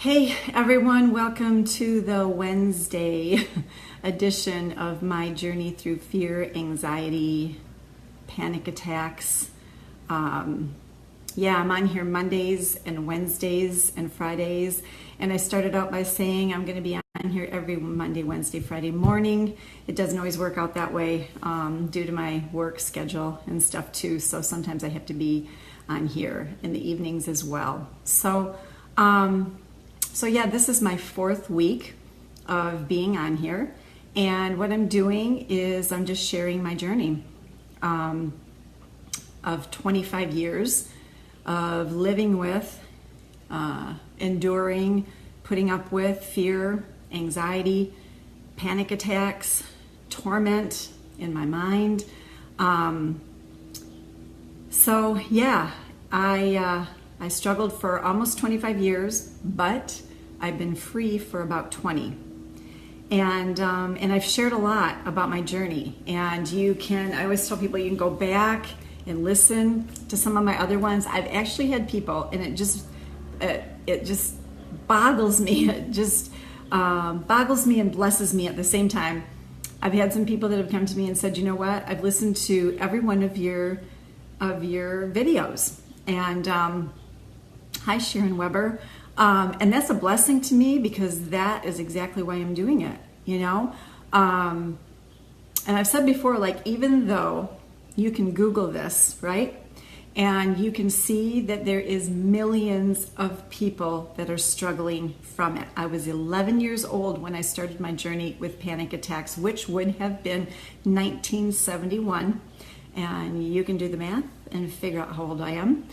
Hey everyone, welcome to the Wednesday edition of my journey through fear, anxiety, panic attacks. I'm on here Mondays and Wednesdays and Fridays, and I started out by saying I'm going to be on here every Monday, Wednesday, Friday morning. It doesn't always work out that way due to my work schedule and stuff too, so sometimes I have to be on here in the evenings as well. So this is my fourth week of being on here, and what I'm doing is I'm just sharing my journey of 25 years of living with, enduring, putting up with fear, anxiety, panic attacks, torment in my mind. I struggled for almost 25 years, but I've been free for about 20. And I've shared a lot about my journey. And I always tell people you can go back and listen to some of my other ones. I've actually had people, and it just boggles me. It just boggles me and blesses me at the same time. I've had some people that have come to me and said, you know what? I've listened to every one of your videos. And hi, Sharon Weber. And that's a blessing to me because that is exactly why I'm doing it, you know? And I've said before, like, even though you can Google this, right? And you can see that there is millions of people that are struggling from it. I was 11 years old when I started my journey with panic attacks, which would have been 1971. And you can do the math and figure out how old I am.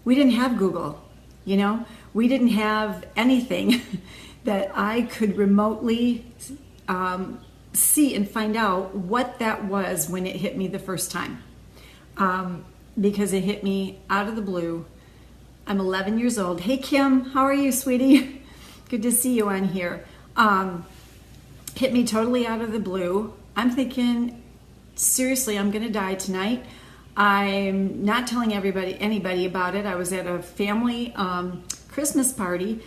We didn't have Google, you know? We didn't have anything that I could remotely see and find out what that was when it hit me the first time. Because it hit me out of the blue. I'm 11 years old. Hey, Kim, how are you, sweetie? Good to see you on here. Hit me totally out of the blue. I'm thinking, seriously, I'm going to die tonight. I'm not telling anybody about it. I was at a family Christmas party.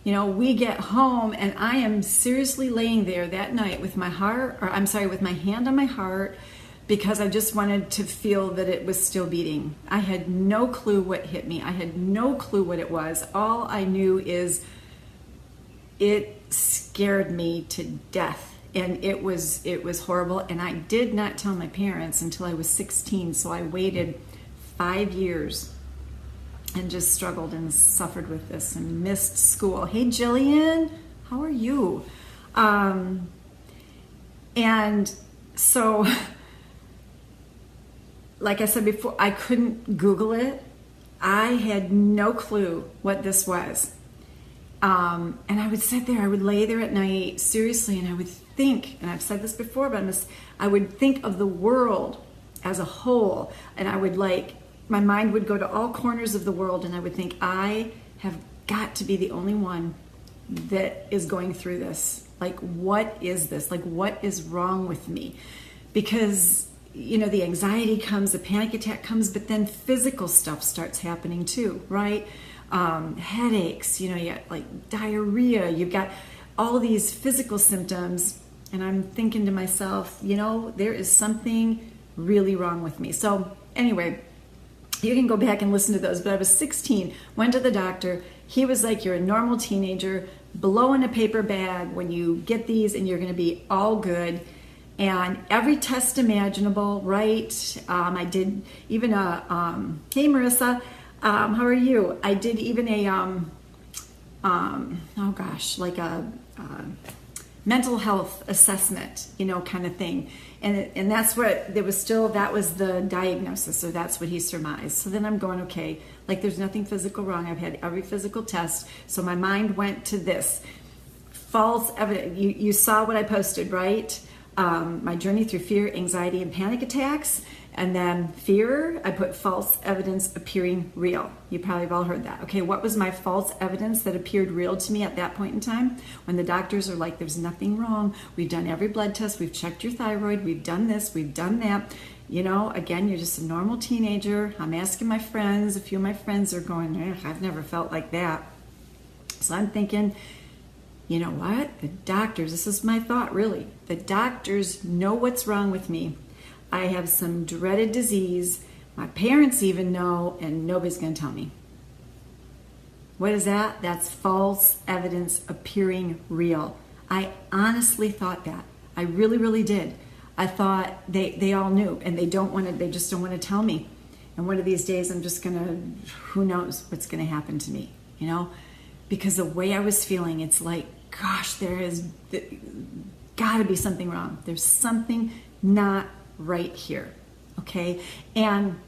You know, we get home and I am seriously laying there that night with my hand on my heart because I just wanted to feel that it was still beating. I had no clue what hit me. I had no clue what it was. All I knew is it scared me to death. And it was horrible. And I did not tell my parents until I was 16. So I waited 5 years and just struggled and suffered with this and missed school. Hey, Jillian, how are you? And so, like I said before, I couldn't Google it. I had no clue what this was. And I would sit there, I would lay there at night, seriously, and I would think, and I've said this before, but I would think of the world as a whole, and I would my mind would go to all corners of the world, and I would think, I have got to be the only one that is going through this. Like, what is this? Like, what is wrong with me? Because, you know, the anxiety comes, the panic attack comes, but then physical stuff starts happening too, right? Headaches, you know, you got like diarrhea, you've got all of these physical symptoms, and I'm thinking to myself, you know, there is something really wrong with me. So anyway, you can go back and listen to those, but I was 16, went to the doctor. He was like, you're a normal teenager, blow in a paper bag when you get these and you're going to be all good. And every test imaginable, right? I did even hey Marissa, how are you? I did even a, mental health assessment, you know, kind of thing. And that's what, that was the diagnosis, or that's what he surmised. So then I'm going, okay, like there's nothing physical wrong. I've had every physical test. So my mind went to this false evidence. You saw what I posted, right? My journey through fear, anxiety, and panic attacks. And then fear, I put false evidence appearing real. You probably have all heard that. Okay, what was my false evidence that appeared real to me at that point in time? When the doctors are like, there's nothing wrong. We've done every blood test. We've checked your thyroid. We've done this. We've done that. You know, again, you're just a normal teenager. I'm asking my friends. A few of my friends are going, I've never felt like that. So I'm thinking, you know what? The doctors, this is my thought really, the doctors know what's wrong with me. I have some dreaded disease. My parents even know, and nobody's going to tell me. What is that? That's false evidence appearing real. I honestly thought that. I really, really did. I thought they all knew, and they just don't want to tell me. And one of these days I'm just who knows what's going to happen to me, you know? Because the way I was feeling, it's like, gosh, there has got to be something wrong. There's something not right here, okay? And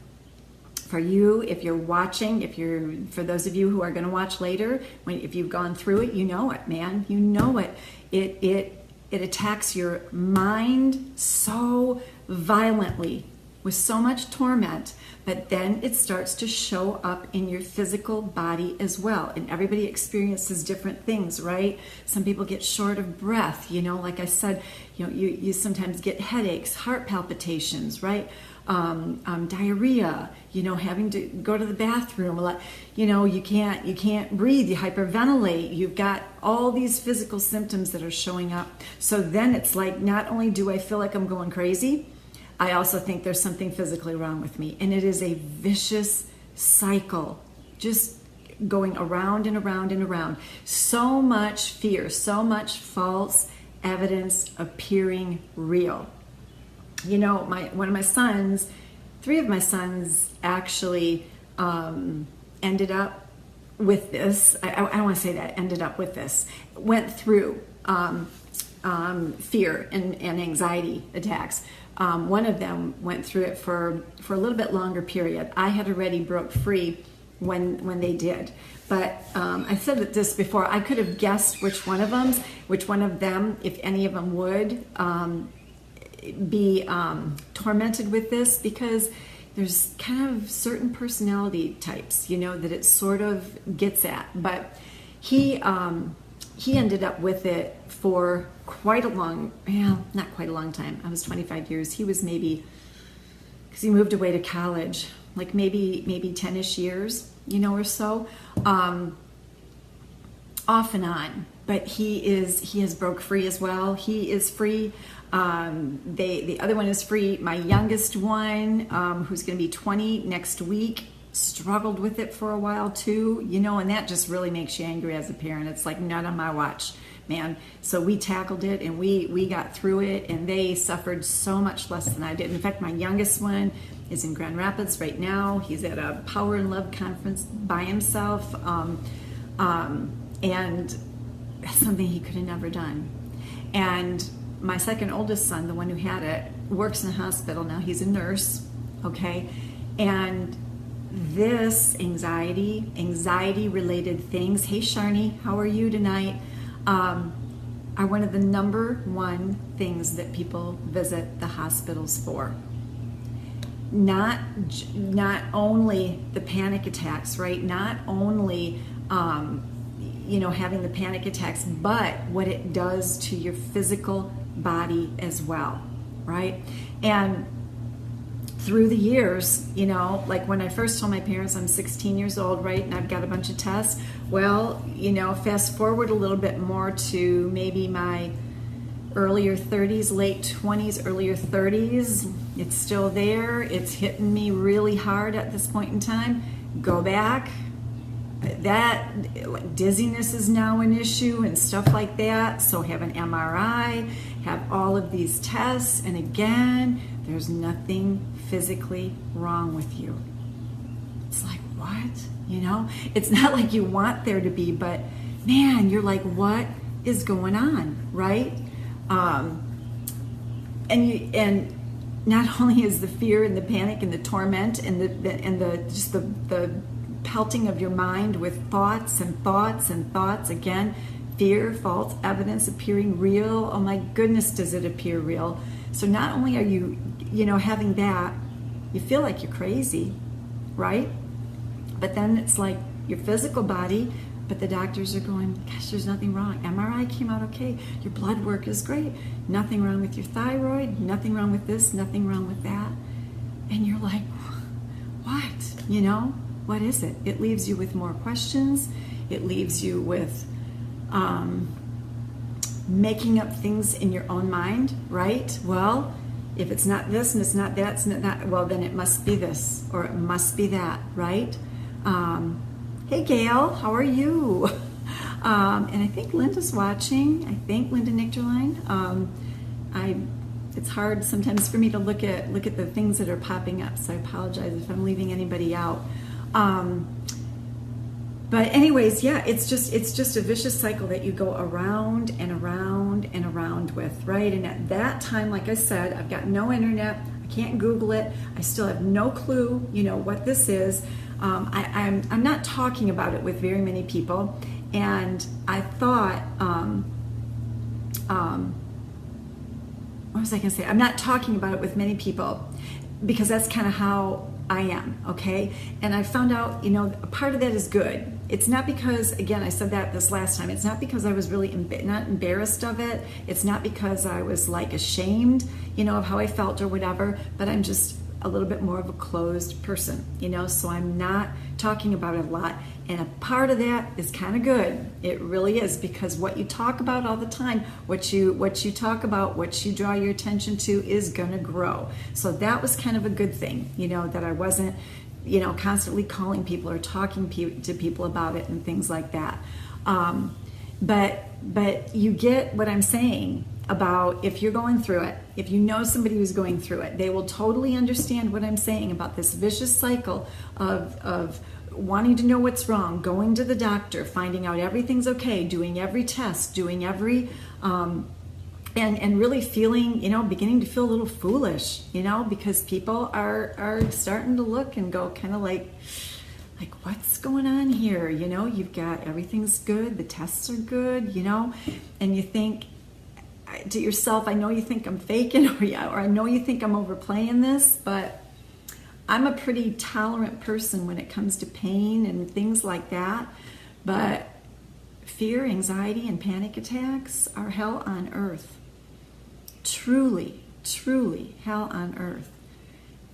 for you, if you're watching, for those of you who are going to watch later, if you've gone through it, you know it, man. You know it. It attacks your mind so violently with so much torment, but then it starts to show up in your physical body as well. And everybody experiences different things, right? Some people get short of breath, you know, like I said, you know, you sometimes get headaches, heart palpitations, right? Diarrhea, you know, having to go to the bathroom a lot, you know, you can't breathe, you hyperventilate, you've got all these physical symptoms that are showing up. So then it's like, not only do I feel like I'm going crazy, I also think there's something physically wrong with me. And it is a vicious cycle, just going around and around and around. So much fear, so much false evidence appearing real. You know, one of my sons, 3 of my sons actually ended up with this. I don't want to say that, ended up with this. Went through fear and anxiety attacks. One of them went through it for a little bit longer period. I had already broke free when they did. But I said this before, I could have guessed which one of them, if any of them would be tormented with this, because there's kind of certain personality types, you know, that it sort of gets at. But he ended up with it for quite a long, not quite a long time. I was 25 years. He was maybe, because he moved away to college, like maybe 10-ish years, you know, or so, off and on. But he has broke free as well. He is free. The other one is free. My youngest one, who's going to be 20 next week, struggled with it for a while too, you know, and that just really makes you angry as a parent. It's like, not on my watch, man. So we tackled it and we got through it, and they suffered so much less than I did. In fact, my youngest one is in Grand Rapids right now. He's at a Power and Love conference by himself, and that's something he could have never done. And my second oldest son, the one who had it, works in a hospital now. He's a nurse, okay? And this anxiety related things, hey Sharni, how are you tonight, are one of the number one things that people visit the hospitals for. Not only the panic attacks, right? Not only you know, having the panic attacks, but what it does to your physical body as well, right? And through the years, you know, like when I first told my parents I'm 16 years old, right, and I've got a bunch of tests, well, you know, fast forward a little bit more to maybe my earlier 30s, late 20s, earlier 30s, it's still there, it's hitting me really hard at this point in time. Go back, that dizziness is now an issue and stuff like that, so have an MRI, have all of these tests, and again, there's nothing physically wrong with you. It's like, what? You know, it's not like you want there to be, but man, you're like, what is going on, right? And not only is the fear and the panic and the torment and the pelting of your mind with thoughts and thoughts and thoughts, again, fear, false evidence appearing real. Oh my goodness, does it appear real? So not only are you, you know, having that, you feel like you're crazy, right? But then it's like your physical body, but the doctors are going, gosh, there's nothing wrong. MRI came out okay. Your blood work is great. Nothing wrong with your thyroid. Nothing wrong with this. Nothing wrong with that. And you're like, what? You know, what is it? It leaves you with more questions. It leaves you with making up things in your own mind, right? Well, if it's not this and it's not that, it's not that, well, then it must be this or it must be that, right? Hey, Gail, how are you? And I think Linda's watching. I think Linda Nicterline. It's hard sometimes for me to look at the things that are popping up, so I apologize if I'm leaving anybody out. But anyways, yeah, it's just a vicious cycle that you go around and around and around with, right? And at that time, like I said, I've got no internet. I can't Google it. I still have no clue, what this is. I'm not talking about it with very many people, and I thought, what was I going to say? I'm not talking about it with many people because that's kind of how I am, okay? And I found out, a part of that is good. It's not because, again, I said that this last time, it's not because I was really not embarrassed of it. It's not because I was like ashamed, of how I felt or whatever, but I'm just a little bit more of a closed person, so I'm not talking about it a lot. And a part of that is kind of good. It really is, because what you talk about all the time, what you talk about, what you draw your attention to is going to grow. So that was kind of a good thing, that I wasn't, constantly calling people or talking to people about it and things like that. But you get what I'm saying about if you're going through it, if you know somebody who's going through it, they will totally understand what I'm saying about this vicious cycle of wanting to know what's wrong, going to the doctor, finding out everything's okay, doing every test, doing every, and really feeling, beginning to feel a little foolish, because people are starting to look and go kind of like what's going on here? You've got everything's good, the tests are good, and you think to yourself, I know you think I'm faking, or I know you think I'm overplaying this, but I'm a pretty tolerant person when it comes to pain and things like that. But fear, anxiety, and panic attacks are hell on earth. Truly, truly hell on earth.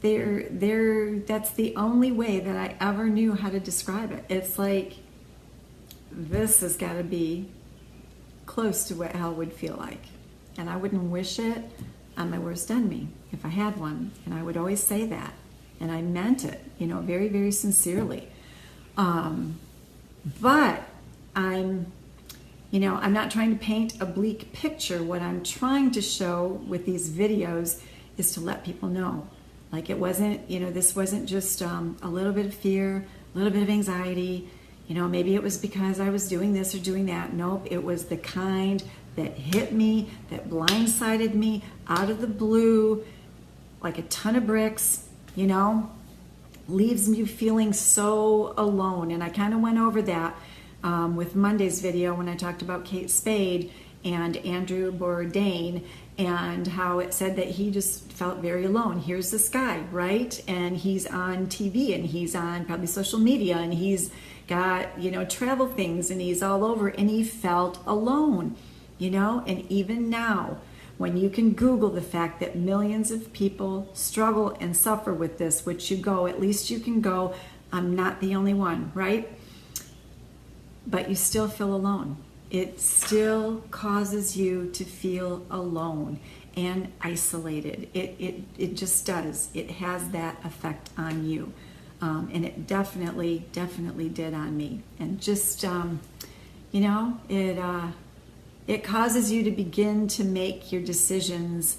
That's the only way that I ever knew how to describe it. It's like, this has got to be close to what hell would feel like. And I wouldn't wish it on my worst enemy if I had one. And I would always say that. And I meant it, very, very sincerely. But I'm not trying to paint a bleak picture. What I'm trying to show with these videos is to let people know. Like, it wasn't, this wasn't just a little bit of fear, a little bit of anxiety. Maybe it was because I was doing this or doing that. Nope, it was the kind that hit me, that blindsided me out of the blue, like a ton of bricks, leaves me feeling so alone. And I kind of went over that with Monday's video when I talked about Kate Spade and Andrew Bourdain, and how it said that he just felt very alone. Here's this guy, right? And he's on TV, and he's on probably social media, and he's got, travel things, and he's all over, and he felt alone, and even now, when you can Google the fact that millions of people struggle and suffer with this, which at least you can go, I'm not the only one, right? But you still feel alone. It still causes you to feel alone and isolated. It just does. It has that effect on you. And it definitely did on me. And just, it causes you to begin to make your decisions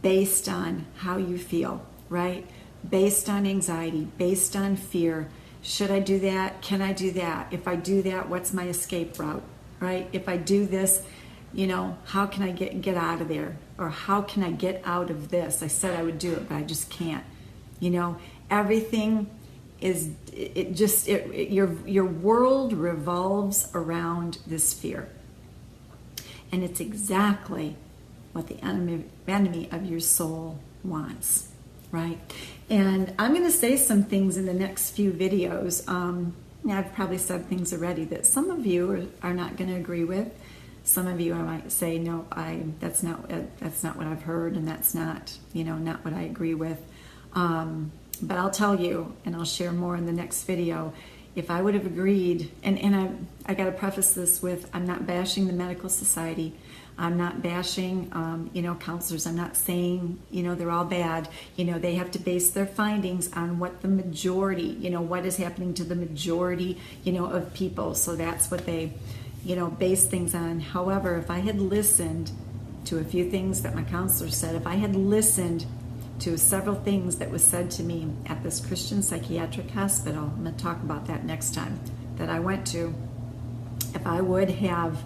based on how you feel, right? Based on anxiety, based on fear. Should I do that? Can I do that? If I do that, what's my escape route, right? If I do this, how can I get out of there? Or how can I get out of this? I said I would do it, but I just can't. Everything is, your world revolves around this fear. And it's exactly what the enemy of your soul wants, right? And I'm going to say some things in the next few videos. I've probably said things already that some of you are not going to agree with. Some of you I might say, no, that's not what I've heard, and that's not, not what I agree with. But I'll tell you, and I'll share more in the next video. if I would have agreed, and I got to preface this with, I'm not bashing the medical society. I'm not bashing, counselors. I'm not saying, they're all bad. They have to base their findings on what the majority, what is happening to the majority, of people. So that's what they, base things on. However, if I had listened to a few things that my counselor said, if I had listened to several things that was said to me at this Christian psychiatric hospital, I'm going to talk about that next time, that I went to, if I would have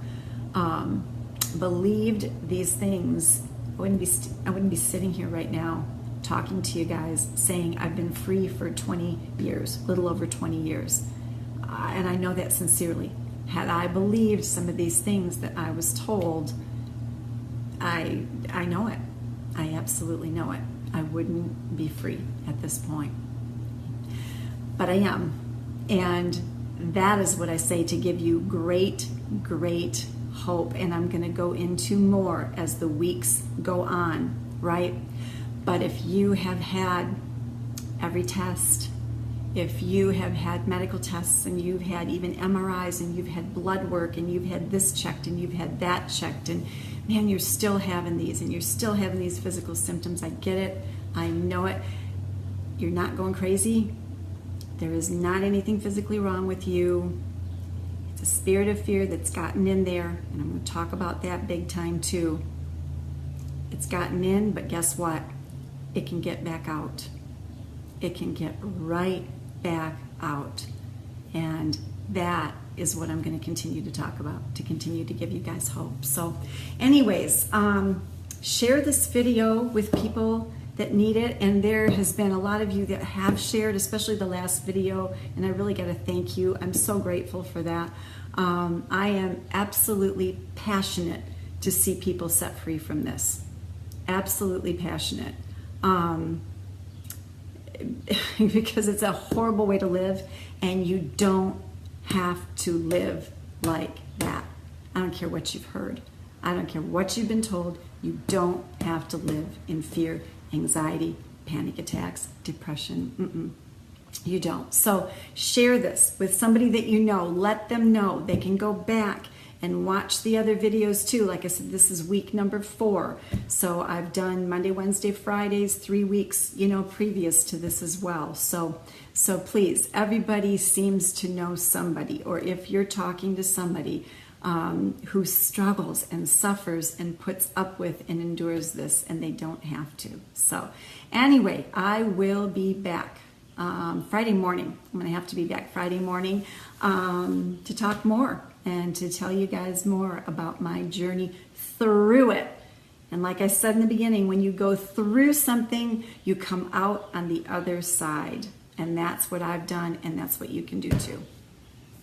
believed these things, I wouldn't be sitting here right now talking to you guys saying I've been free for 20 years, a little over 20 years. And I know that sincerely. Had I believed some of these things that I was told, I know it. I absolutely know it. I wouldn't be free at this point. But I am. And that is what I say to give you great, great hope. And I'm going to go into more as the weeks go on, right? But if you have had every test, if you have had medical tests and you've had even MRIs and you've had blood work and you've had this checked and you've had that checked, and man, you're still having these and you're still having these physical symptoms. I get it. I know it. You're not going crazy. There is not anything physically wrong with you. It's a spirit of fear that's gotten in there, and I'm going to talk about that big time too. It's gotten in, but guess what? It can get back out. It can get right back out. And that is what I'm going to continue to talk about, to continue to give you guys hope. So anyways, share this video with people that need it. And there has been a lot of you that have shared, especially the last video, and I really got to thank you. I'm so grateful for that. I am absolutely passionate to see people set free from this. Absolutely passionate. Because it's a horrible way to live, and you don't have to live like that. I don't care what you've heard. I don't care what you've been told. You don't have to live in fear, anxiety, panic attacks, depression. You don't. So share this with somebody that you know. Let them know. They can go back and watch the other videos too. Like I said, this is week number 4. So I've done Monday, Wednesday, Fridays, 3 weeks, previous to this as well. So please, everybody seems to know somebody, or if you're talking to somebody who struggles and suffers and puts up with and endures this, and they don't have to. So anyway, I will be back Friday morning. I'm going to have to be back Friday morning to talk more and to tell you guys more about my journey through it. And like I said in the beginning, when you go through something, you come out on the other side. And that's what I've done, and that's what you can do too.